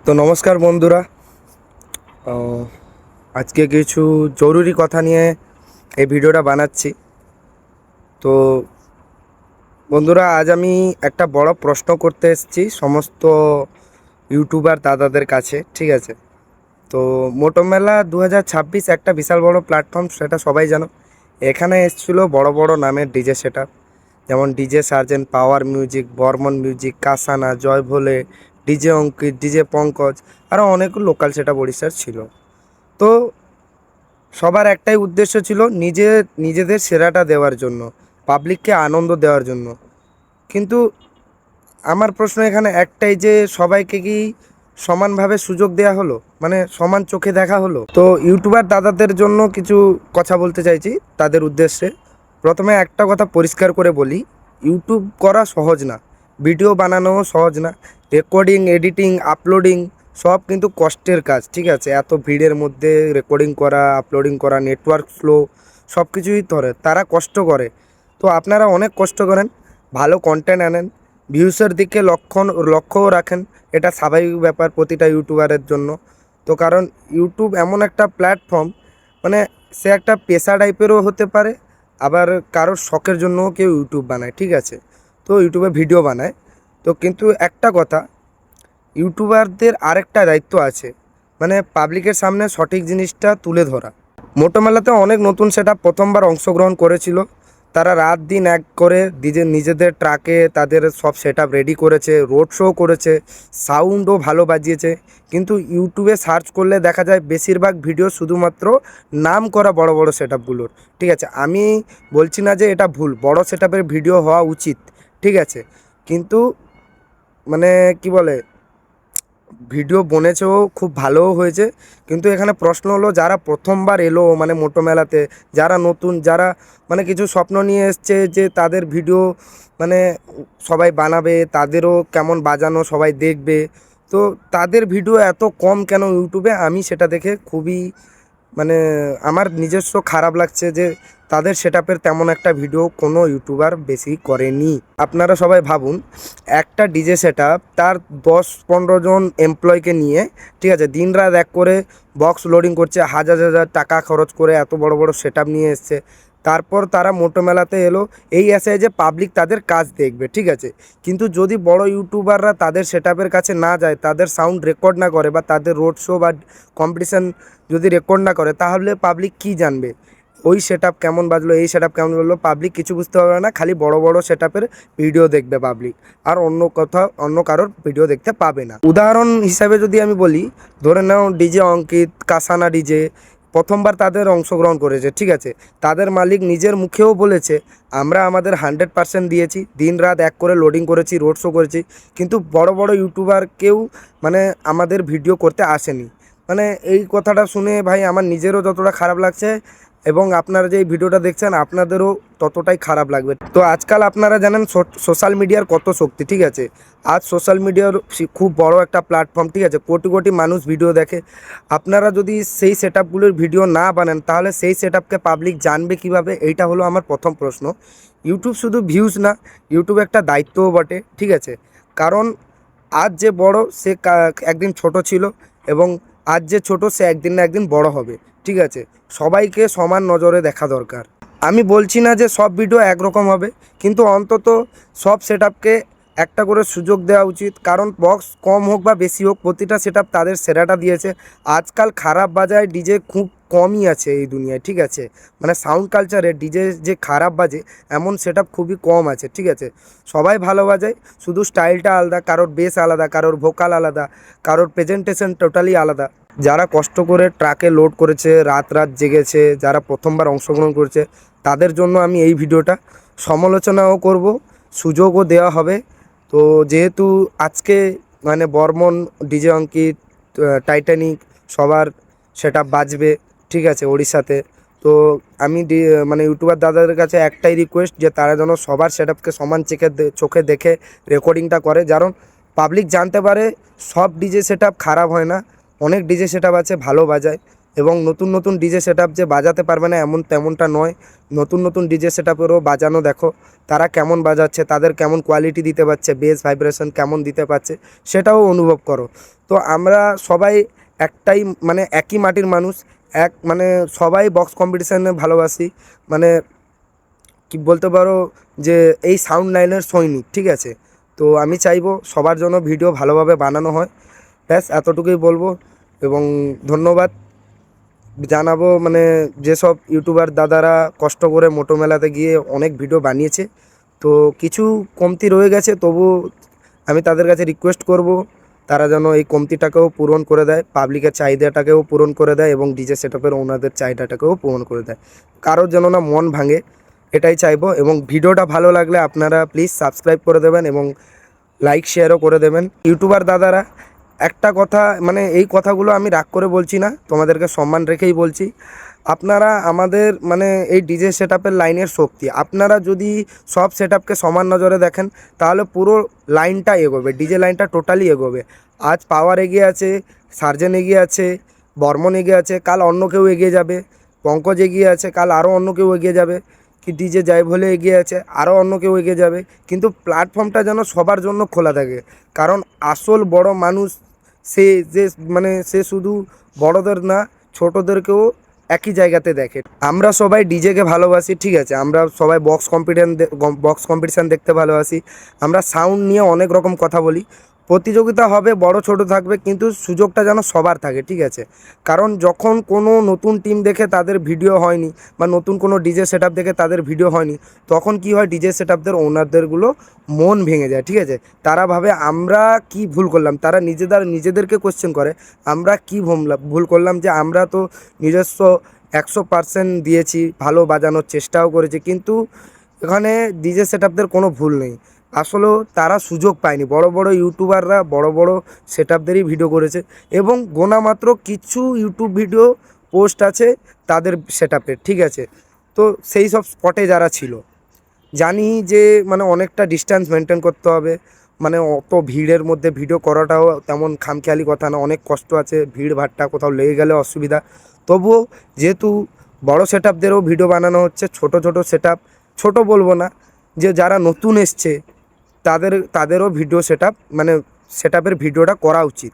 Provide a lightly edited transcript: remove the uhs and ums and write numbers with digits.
তো নমস্কার বন্ধুরা। আজকে কিছু জরুরি কথা নিয়ে এই ভিডিওটা বানাচ্ছি। তো বন্ধুরা, আজ আমি একটা বড় প্রশ্ন করতে এসেছি সমস্ত ইউটিউবার দাদাদের কাছে, ঠিক আছে? তো মোটো মেলা 2026 একটা বিশাল বড় প্ল্যাটফর্ম, সেটা সবাই জানো। এখানে এসেছিল বড় বড় নামের ডিজে সেটআপ, যেমন DJ Sergeant, Power Music, Barman Music, Kasana, Jai Bhole, DJ Ankit, DJ Pankaj, আরও অনেক লোকাল সেটআপ ওড়িশার ছিল। তো সবার একটাই উদ্দেশ্য ছিল নিজেদের সেরাটা দেওয়ার জন্য, পাবলিককে আনন্দ দেওয়ার জন্য। কিন্তু আমার প্রশ্ন এখানে একটাই, যে সবাইকে কি সমানভাবে সুযোগ দেওয়া হলো? মানে সমান চোখে দেখা হলো? তো ইউটিউবার দাদাদের জন্য কিছু কথা বলতে চাইছি, তাদের উদ্দেশ্যে। প্রথমে একটা কথা পরিষ্কার করে বলি, ইউটিউব করা সহজ না, ভিডিও বানানোও সহজ না, রেকর্ডিং, এডিটিং, আপলোডিং সব কিন্তু কষ্টের কাজ, ঠিক আছে? এত ভিড়ের মধ্যে রেকর্ডিং করা, আপলোডিং করা, নেটওয়ার্ক স্লো, সব কিছুই ধরে তারা কষ্ট করে। তো আপনারা অনেক কষ্ট করেন, ভালো কন্টেন্ট আনেন, ভিউসের দিকে লক্ষ্যও রাখেন। এটা স্বাভাবিক ব্যাপার প্রতিটা ইউটিউবারের জন্য। তো কারণ ইউটিউব এমন একটা প্ল্যাটফর্ম, মানে সে একটা পেশা টাইপেরও হতে পারে, আবার কারোর শখের জন্যও কেউ ইউটিউব বানায়, ঠিক আছে? তো ইউটিউবে ভিডিও বানায়। তো কিন্তু একটা কথা, ইউটিউবারদের আরেকটা দায়িত্ব আছে, মানে পাবলিকের সামনে সঠিক জিনিসটা তুলে ধরা। মোটো মেলাতে অনেক নতুন সেটআপ প্রথমবার অংশগ্রহণ করেছিল। তারা রাত দিন এক করে নিজেদের ট্রাকে তাদের সব সেটআপ রেডি করেছে, রোড শো করেছে, সাউন্ডও ভালো বাজিয়েছে। কিন্তু ইউটিউবে সার্চ করলে দেখা যায় বেশিরভাগ ভিডিও শুধুমাত্র নাম করা বড় বড় সেটআপগুলোর, ঠিক আছে? আমি বলছি না যে এটা ভুল, বড় সেটআপের ভিডিও হওয়া উচিত, ঠিক আছে? কিন্তু মানে কি বলে, ভিডিও বনেছেও, খুব ভালোও হয়েছে। কিন্তু এখানে প্রশ্ন হলো, যারা প্রথমবার এলো মানে মোটো মেলাতে, যারা নতুন, যারা মানে কিছু স্বপ্ন নিয়ে এসছে যে তাদের ভিডিও মানে সবাই বানাবে, তাদেরও কেমন বাজানো সবাই দেখবে, তো তাদের ভিডিও এত কম কেন ইউটিউবে? আমি সেটা দেখে খুবই মানে আমার নিজস্ব খারাপ লাগছে যে তাদের সেটআপের তেমন একটা ভিডিও কোনো ইউটিউবার বেশি করেনি। আপনারা সবাই ভাবুন, একটা ডিজে সেটআপ তার 10-15 জন এমপ্লয়কে নিয়ে, ঠিক আছে, দিনরাত এক করে বক্স লোডিং করছে, হাজার হাজার টাকা খরচ করে এত বড় বড় সেটআপ নিয়ে এসছে। তারপর তারা মোটো মেলাতে এলো এই আশায় যে পাবলিক তাদের কাজ দেখবে, ঠিক আছে? কিন্তু যদি বড় ইউটিউবাররা তাদের সেটআপের কাছে না যায়, তাদের সাউন্ড রেকর্ড না করে, বা তাদের রোড শো বা কম্পিটিশান যদি রেকর্ড না করে, তাহলে পাবলিক কি জানবে ওই সেটআপ কেমন বাজলো, এই সেটআপ কেমন বাজলো? পাবলিক কিছু বুঝতে পারবে না, খালি বড় বড় সেটআপের ভিডিও দেখবে পাবলিক, আর অন্য কারোর ভিডিও দেখতে পাবে না। উদাহরণ হিসাবে যদি আমি বলি, ধরে নাও ডিজে অঙ্কিত, কাসানা ডিজে প্রথমবার তাদের অংশগ্রহণ করেছে, ঠিক আছে? তাদের মালিক নিজের মুখেও বলেছে, আমরা আমাদের 100% দিয়েছি, দিন রাত এক করে লোডিং করেছি, রোড শো করেছি, কিন্তু বড় বড় ইউটিউবার কেউ মানে আমাদের ভিডিও করতে আসেনি। মানে এই কথাটা শুনে ভাই আমার নিজেরও যতটা খারাপ লাগছে, এবং আপনারা যে এই ভিডিওটা দেখছেন আপনাদেরও ততটাই খারাপ লাগবে। তো আজকাল আপনারা জানেন সোশ্যাল মিডিয়ার কত শক্তি, ঠিক আছে? আজ সোশ্যাল মিডিয়ার খুব বড় একটা প্ল্যাটফর্ম, ঠিক আছে? কোটি কোটি মানুষ ভিডিও দেখে। আপনারা যদি সেই সেটআপগুলোর ভিডিও না বানান, তাহলে সেই সেটআপকে পাবলিক জানবে কিভাবে? এইটা হলো আমার প্রথম প্রশ্ন। ইউটিউব শুধু ভিউজ না, ইউটিউব একটা দায়িত্বও বটে, ঠিক আছে? কারণ আজ যে বড় সে একদিন ছোট ছিল, এবং আজ যে ছোট সে একদিন না একদিন বড় হবে, ঠিক আছে? সবাইকে সমান নজরে দেখা দরকার। আমি বলছি না যে সব ভিডিও একরকম হবে, কিন্তু অন্তত সব সেটআপকে একটা করে সুযোগ দেওয়া উচিত। কারণ বক্স কম হোক বা বেশি হোক, প্রতিটা সেটআপ তাদের সেরাটা দিয়েছে। আজকাল খারাপ বাজায় ডিজে খুব কমই আছে এই দুনিয়ায়, ঠিক আছে? মানে সাউন্ড কালচারে ডিজে যে খারাপ বাজে এমন সেটআপ খুবই কম আছে, ঠিক আছে? সবাই ভালো বাজায়, শুধু স্টাইলটা আলাদা, কারোর বেস আলাদা, কারোর ভোকাল আলাদা, কারোর প্রেজেন্টেশন টোটালি আলাদা। যারা কষ্ট করে ট্রাকে লোড করেছে, রাত রাত জেগেছে, যারা প্রথমবার অংশগ্রহণ করেছে, তাদের জন্য আমি এই ভিডিওটা সমালোচনাও করব, সুযোগও দেওয়া হবে। তো যেহেতু আজকে মানে বর্মন, ডিজে অঙ্কিত, টাইটানিক সবার সেটআপ বাজবে, ঠিক আছে, ওড়িশাতে। তো আমি মানে ইউটিউবার দাদাদের কাছে একটাই রিকোয়েস্ট, যে তারা যেন সবার সেটআপকে সমান চোখে দেখে রেকর্ডিংটা করে, কারণ পাবলিক জানতে পারে সব ডিজে সেটআপ খারাপ হয় না, অনেক ডিজে সেটআপ আছে ভালো বাজায়। এবং নতুন নতুন ডিজে সেটআপ যে বাজাতে পারবে না তেমনটা নয়, নতুন নতুন ডিজে সেটআপেরও বাজানো দেখো, তারা কেমন বাজাচ্ছে, তাদের কেমন কোয়ালিটি দিতে পারছে, বেস ভাইব্রেশন কেমন দিতে পারছে সেটাও অনুভব করো। তো আমরা সবাই একটাই মানে একই মাটির মানুষ, মানে সবাই বক্স কম্পিটিশানে ভালোবাসি, মানে কি বলতে পারো যে এই সাউন্ড লাইনের সৈনিক, ঠিক আছে। তো আমি চাইবো সবার জন্য ভিডিও ভালোভাবে বানানো হয়, ব্যাস এতটুকুই বলবো। এবং ধন্যবাদ জানাবো মানে যেসব ইউটিউবার দাদারা কষ্ট করে মোটো মেলাতে গিয়ে অনেক ভিডিও বানিয়েছে, তো কিছু কমতি রয়ে গেছে, তবু আমি তাদের কাছে রিকোয়েস্ট করব তারা যেন এই কমতিটাকেও পূরণ করে দেয়, পাবলিকের চাহিদাটাকেও পূরণ করে দেয় এবং ডিজে সেটআপের ওনাদের চাহিদাটাকেও পূরণ করে দেয়, কারোর যেন না মন ভাঙে, এটাই চাইবো। এবং ভিডিওটা ভালো লাগলে আপনারা প্লিজ সাবস্ক্রাইব করে দেবেন এবং লাইক শেয়ারও করে দেবেন। ইউটিউবার দাদারা একটা কথা, মানে এই কথাগুলো আমি রাগ করে বলছি না, তোমাদেরকে সম্মান রেখেই বলছি, আপনারা আমাদের মানে এই ডিজে সেটআপের লাইনের শক্তি, আপনারা যদি সব সেটআপকে সমান নজরে দেখেন তাহলে পুরো লাইনটা এগোবে, ডিজে লাইনটা টোটালি এগোবে। আজ পাওয়ার এগিয়ে আছে, সার্জেন এগিয়ে আছে, বর্মন এগিয়ে আছে, কাল অন্য কেউ এগিয়ে যাবে, পঙ্কজ এগিয়ে আছে, কাল আরও অন্য কেউ এগিয়ে যাবে, কি ডিজে যাই বলে এগিয়ে আছে, আরও অন্য কেউ এগিয়ে যাবে, কিন্তু প্ল্যাটফর্মটা যেন সবার জন্য খোলা থাকে। কারণ আসল বড় মানুষ সে যে মানে সে শুধু বড়দের না, ছোটদেরকেও একই জায়গাতে দেখে। আমরা সবাই ডিজেকে ভালোবাসি, ঠিক আছে, আমরা সবাই বক্স কম্পিটিশান দেখতে ভালোবাসি, আমরা সাউন্ড নিয়ে অনেক রকম কথা বলি, প্রতিযোগিতা হবে, বড় ছোট থাকবে, কিন্তু সুযোগটা যেন সবার থাকে, ঠিক আছে। কারণ যখন কোনো নতুন টিম দেখে তাদের ভিডিও হয়নি, বা নতুন কোনো ডিজে সেটআপ দেখে তাদের ভিডিও হয়নি, তখন কি হয়, ডিজে সেটআপদের ওনারদেরগুলো মন ভেঙে যায়, ঠিক আছে। তারা ভাবে আমরা কি ভুল করলাম, তারা নিজেদেরকে কোশ্চেন করে আমরা কি ভুল করলাম, যে আমরা তো নিজস্ব 100% দিয়েছি, ভালো বাজানোর চেষ্টাও করেছি, কিন্তু এখানে ডিজে সেটআপদের কোনো ভুল নেই। আসলেও তারা সুযোগ পায়নি, বড় বড় ইউটিউবাররা বড় বড় সেটআপদেরই ভিডিও করেছে, এবং গোনা মাত্র কিছু ইউটিউব ভিডিও পোস্ট আছে তাদের সেটআপের, ঠিক আছে। তো সেই সব স্পটে যারা ছিল, জানি যে মানে অনেকটা ডিস্ট্যান্স মেনটেন করতে হবে, মানে অত ভিড়ের মধ্যে ভিডিও করাটাও তেমন খামখেয়ালি কথা না, অনেক কষ্ট আছে, ভিড় ভাট্টা কোথাও লেগে গেলে অসুবিধা। তবুও যেহেতু বড় সেটআপদেরও ভিডিও বানানো হচ্ছে, ছোট ছোট সেটআপ, ছোট বলবো না, যে যারা নতুন এসছে তাদেরও ভিডিও সেটআপ মানে সেটআপের ভিডিওটা করা উচিত।